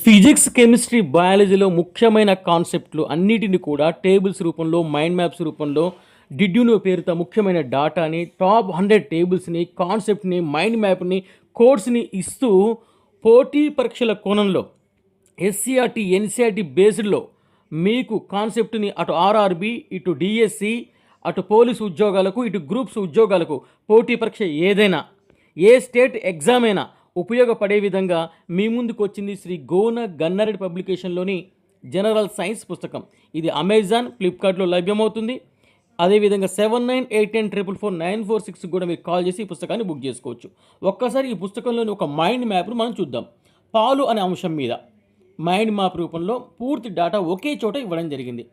Physics, chemistry, బయాలజీలో ముఖ్యమైన కాన్సెప్ట్లు అన్నిటిని కూడా టేబుల్స్ రూపంలో, మైండ్ మ్యాప్స్ రూపంలో, డిడ్ యు నో పేరుతో ముఖ్యమైన డాటాని, టాప్ 100 టేబుల్స్ని, కాన్సెప్ట్ని, మైండ్ మ్యాప్ని, కోడ్స్ని ఇస్తూ పోటీ పరీక్షల కోణంలో ఎస్సీఆర్టీ, ఎన్సీఆర్టీ బేస్డ్లో మీకు కాన్సెప్ట్ని అటు ఆర్ఆర్బి, ఇటు డిఎస్సి, అటు పోలీసు ఉద్యోగాలకు, ఇటు గ్రూప్స్ ఉద్యోగాలకు, పోటీ పరీక్ష ఏదైనా, ఏ స్టేట్ ఎగ్జామ్ అయినా ఉపయోగపడే విధంగా మీ ముందుకు వచ్చింది శ్రీ గోన గన్నారెడ్డి పబ్లికేషన్లోని జనరల్ సైన్స్ పుస్తకం. ఇది అమెజాన్, ఫ్లిప్కార్ట్లో లభ్యమవుతుంది. అదేవిధంగా 7981444946 కూడా మీరు కాల్ చేసి ఈ పుస్తకాన్ని బుక్ చేసుకోవచ్చు. ఒక్కసారి ఈ పుస్తకంలోని ఒక మైండ్ మ్యాప్ను మనం చూద్దాం. పాలు అనే అంశం మీద మైండ్ మ్యాప్ రూపంలో పూర్తి డేటా ఒకే చోట ఇవ్వడం జరిగింది.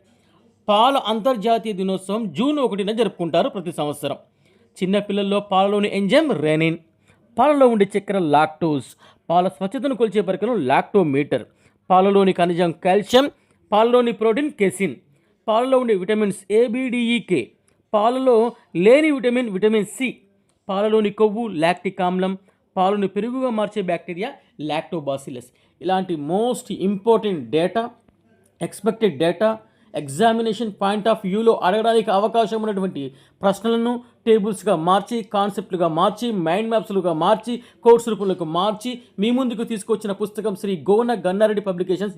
పాల అంతర్జాతీయ దినోత్సవం జూన్ 1న జరుపుకుంటారు ప్రతి సంవత్సరం. చిన్నపిల్లల్లో పాలలోని ఎంజైమ్ రెనిన్, పాలలో ఉండే చక్కెర లాక్టోజ్, పాల స్వచ్ఛతను కొలిచే పరికరం లాక్టోమీటర్, పాలలోని ఖనిజం కాల్షియం, పాలలోని ప్రోటీన్ కెసిన్, పాలలో ఉండే విటమిన్స్ ఏబిడిఈకే, పాలలో లేని విటమిన్ సి, పాలలోని కొవ్వు లాక్టిక్ ఆమ్లం, పాలను పెరుగుగా మార్చే బ్యాక్టీరియా లాక్టోబాసిలస్. ఇలాంటి most important data, expected data, examination point of వ్యూలో అడగడానికి అవకాశం ఉన్నటువంటి ప్రశ్నలను టేబుల్స్గా మార్చి, కాన్సెప్ట్లుగా మార్చి, మైండ్ మ్యాప్స్లుగా మార్చి, కోర్స్ రూపంలోకి మార్చి మీ ముందుకు తీసుకొచ్చిన పుస్తకం శ్రీ గోన గన్నారెడ్డి పబ్లికేషన్స్